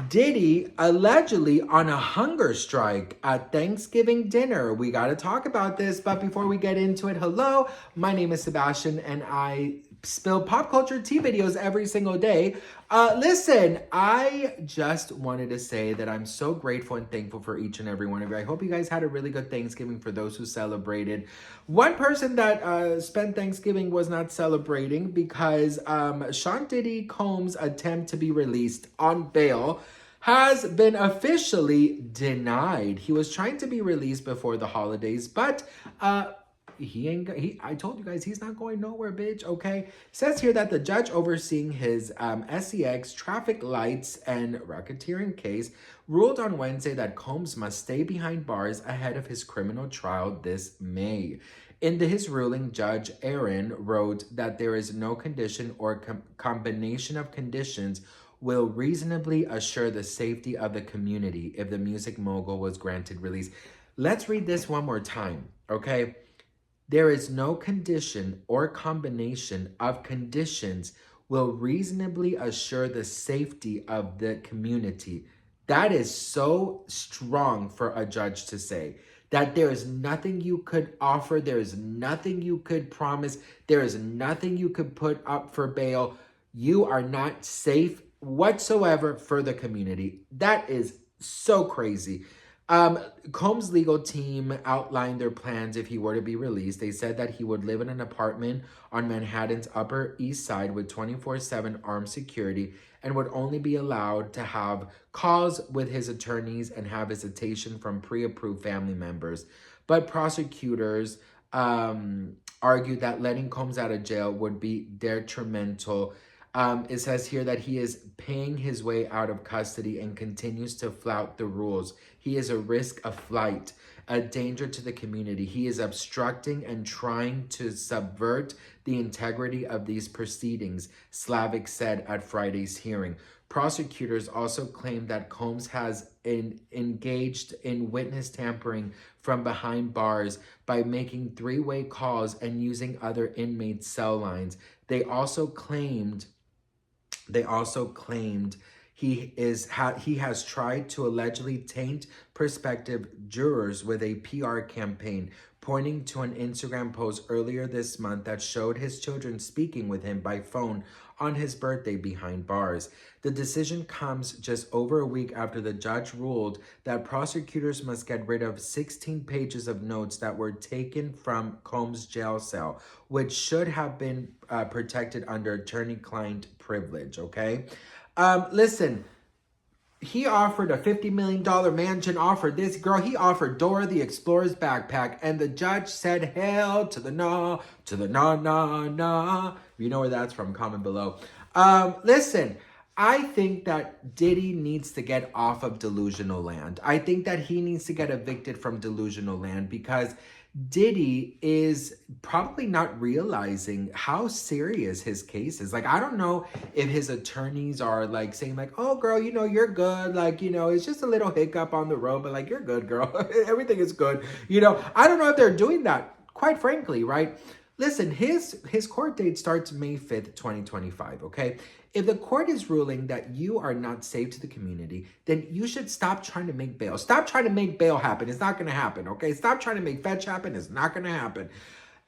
Diddy allegedly on a hunger strike at Thanksgiving dinner. We got to talk about this, but before we get into it, hello, my name is Sebastian and I spill pop culture tea videos every single day. Listen, I just wanted to say that I'm so grateful and thankful for each and every one of you. I hope you guys had a really good Thanksgiving for those who celebrated. One person that spent Thanksgiving was not celebrating because Sean Diddy Combs' attempt to be released on bail has been officially denied. He was trying to be released before the holidays, but I told you guys he's not going nowhere, bitch. Okay. It says here that the judge overseeing his SEX traffic lights and racketeering case ruled on Wednesday that Combs must stay behind bars ahead of his criminal trial this May. In his ruling, Judge Aaron wrote that there is no condition or combination of conditions will reasonably assure the safety of the community if the music mogul was granted release. Let's read this one more time, okay? There is no condition or combination of conditions will reasonably assure the safety of the community. That is so strong for a judge to say. That there is nothing you could offer, there is nothing you could promise, there is nothing you could put up for bail. You are not safe whatsoever for the community. That is so crazy. Combs' legal team outlined their plans if he were to be released. They said that he would live in an apartment on Manhattan's Upper East Side with 24/7 armed security and would only be allowed to have calls with his attorneys and have visitation from pre-approved family members. But prosecutors argued that letting Combs out of jail would be detrimental. It says here that he is paying his way out of custody and continues to flout the rules. He is a risk of flight, a danger to the community. He is obstructing and trying to subvert the integrity of these proceedings, Slavic said at Friday's hearing. Prosecutors also claimed that Combs has engaged in witness tampering from behind bars by making three-way calls and using other inmates' cell lines. They also claimed he has tried to allegedly taint prospective jurors with a PR campaign, pointing to an Instagram post earlier this month that showed his children speaking with him by phone on his birthday behind bars. The decision comes just over a week after the judge ruled that prosecutors must get rid of 16 pages of notes that were taken from Combs' jail cell, which should have been protected under attorney-client privilege, okay? Listen, he offered a $50 million mansion, offered this girl, he offered Dora the Explorer's backpack, and the judge said, hell to the no, to the no, no, no. You know where that's from, comment below. Listen, I think that Diddy needs to get off of delusional land. I think that he needs to get evicted from delusional land because Diddy is probably not realizing how serious his case is. Like, I don't know if his attorneys are like saying like, oh girl, you know, you're good. Like, you know, it's just a little hiccup on the road, but like, you're good, girl. Everything is good. You know, I don't know if they're doing that, quite frankly, right? Listen, his court date starts May 5th, 2025, okay? If the court is ruling that you are not safe to the community, then you should stop trying to make bail. Stop trying to make bail happen. It's not going to happen, okay? Stop trying to make fetch happen. It's not going to happen.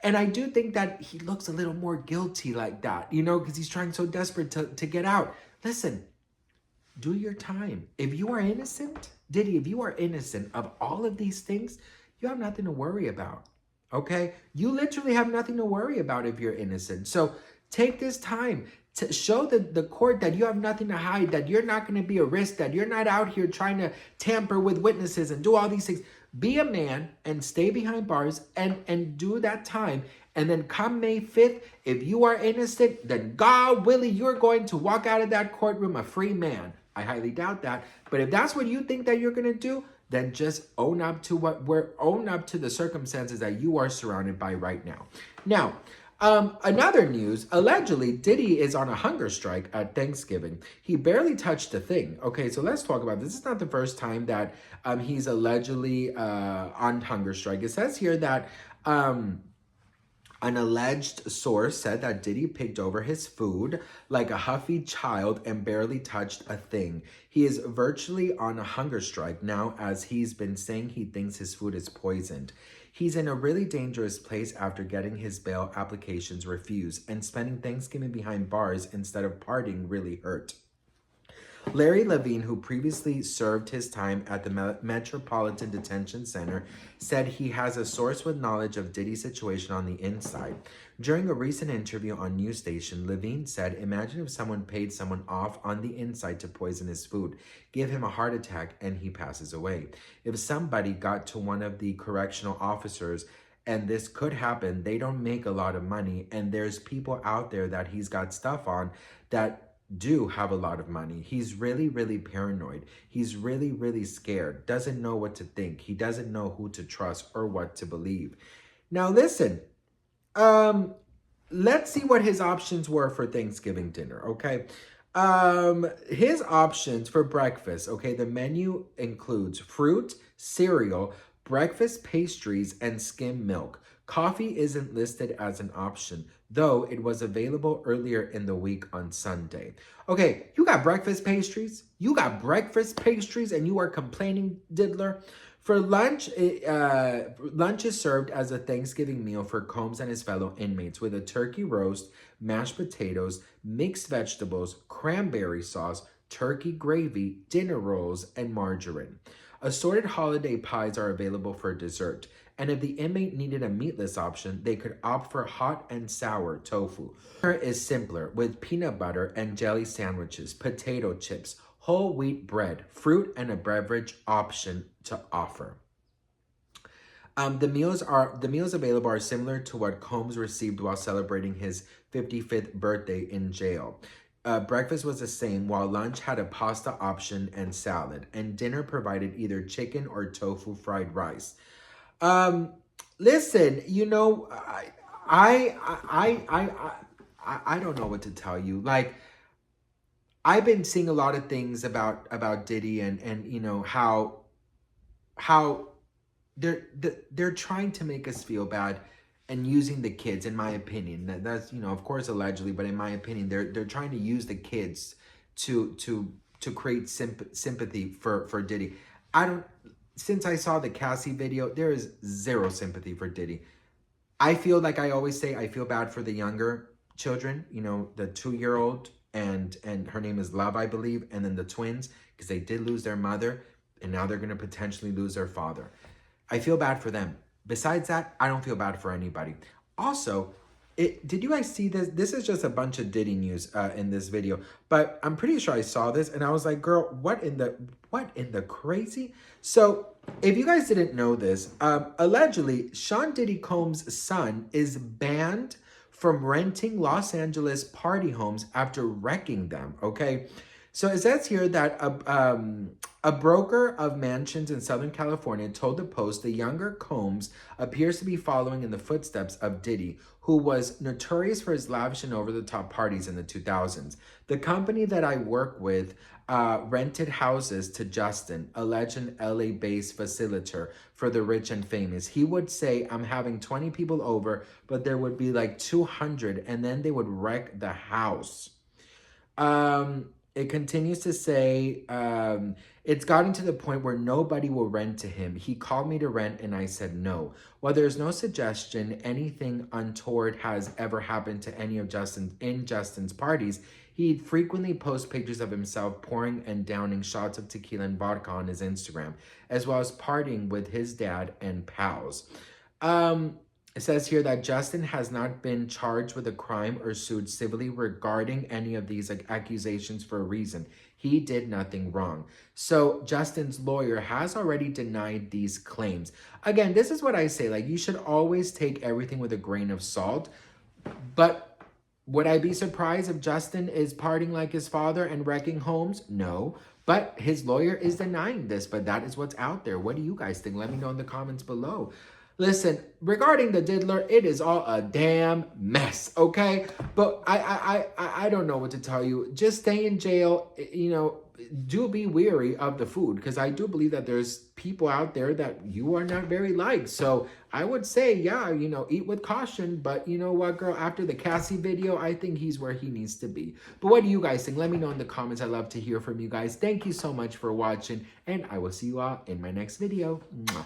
And I do think that he looks a little more guilty like that, you know, because he's trying so desperate to get out. Listen, do your time. If you are innocent, Diddy, if you are innocent of all of these things, you have nothing to worry about. Okay? You literally have nothing to worry about if you're innocent. So take this time to show the court that you have nothing to hide, that you're not going to be a risk, that you're not out here trying to tamper with witnesses and do all these things. Be a man and stay behind bars and do that time. And then come May 5th, if you are innocent, then God willing, you're going to walk out of that courtroom a free man. I highly doubt that. But if that's what you think that you're going to do, then just own up to the circumstances that you are surrounded by right now. Now, another news, allegedly, Diddy is on a hunger strike at Thanksgiving. He barely touched a thing. Okay, so let's talk about this. This is not the first time that he's allegedly on hunger strike. It says here that An alleged source said that Diddy picked over his food like a huffy child and barely touched a thing. He is virtually on a hunger strike now, as he's been saying he thinks his food is poisoned. He's in a really dangerous place after getting his bail applications refused, and spending Thanksgiving behind bars instead of partying really hurt. Larry Levine, who previously served his time at the Metropolitan Detention Center, said he has a source with knowledge of Diddy's situation on the inside. During a recent interview on news station, Levine said, "Imagine if someone paid someone off on the inside to poison his food, give him a heart attack, and he passes away. If somebody got to one of the correctional officers, and this could happen, they don't make a lot of money, and there's people out there that he's got stuff on that do have a lot of money. He's really, really paranoid. He's really, really scared. Doesn't know what to think. He doesn't know who to trust or what to believe." Now, listen, let's see what his options were for Thanksgiving dinner, okay? His options for breakfast, okay, the menu includes fruit, cereal, breakfast pastries, and skim milk. Coffee isn't listed as an option, though it was available earlier in the week on Sunday. Okay, you got breakfast pastries? You got breakfast pastries and you are complaining, Diddler? For lunch, lunch is served as a Thanksgiving meal for Combs and his fellow inmates with a turkey roast, mashed potatoes, mixed vegetables, cranberry sauce, turkey gravy, dinner rolls, and margarine. Assorted holiday pies are available for dessert, and if the inmate needed a meatless option, they could opt for hot and sour tofu. Dinner is simpler, with peanut butter and jelly sandwiches, potato chips, whole wheat bread, fruit, and a beverage option to offer. The meals available are similar to what Combs received while celebrating his 55th birthday in jail. Breakfast was the same, while lunch had a pasta option and salad, and dinner provided either chicken or tofu fried rice. Listen, you know, I don't know what to tell you. Like, I've been seeing a lot of things about Diddy and you know how they're trying to make us feel bad and using the kids, in my opinion. That's, you know, of course allegedly, but in my opinion, they're trying to use the kids to create sympathy for Diddy. Since I saw the Cassie video, there is zero sympathy for Diddy. I feel like I always say, I feel bad for the younger children, you know, the 2-year-old and her name is Love, I believe, and then the twins, because they did lose their mother and now they're going to potentially lose their father. I feel bad for them. Besides that, I don't feel bad for anybody. Also, did you guys see this? This is just a bunch of Diddy news in this video, but I'm pretty sure I saw this and I was like, girl, what in the crazy? So if you guys didn't know this, allegedly Sean Diddy Combs' son is banned from renting Los Angeles party homes after wrecking them, okay? So it says here that a broker of mansions in Southern California told the Post the younger Combs appears to be following in the footsteps of Diddy, who was notorious for his lavish and over-the-top parties in the 2000s. The company that I work with rented houses to Justin, a legend LA-based facilitator for the rich and famous. He would say, "I'm having 20 people over, but there would be like 200, and then they would wreck the house." It continues to say, it's gotten to the point where nobody will rent to him. He called me to rent and I said no. While there's no suggestion anything untoward has ever happened to any of Justin's parties, he'd frequently post pictures of himself pouring and downing shots of tequila and vodka on his Instagram, as well as partying with his dad and pals. It says here that Justin has not been charged with a crime or sued civilly regarding any of these accusations for a reason. He did nothing wrong. So Justin's lawyer has already denied these claims. Again, this is what I say. Like, you should always take everything with a grain of salt. But would I be surprised if Justin is partying like his father and wrecking homes? No. But his lawyer is denying this. But that is what's out there. What do you guys think? Let me know in the comments below. Listen, regarding the diddler, it is all a damn mess, okay? But I don't know what to tell you. Just stay in jail, you know, do be weary of the food, because I do believe that there's people out there that you are not very liked. So I would say, yeah, you know, eat with caution. But you know what, girl? After the Cassie video, I think he's where he needs to be. But what do you guys think? Let me know in the comments. I love to hear from you guys. Thank you so much for watching, and I will see you all in my next video. Mwah.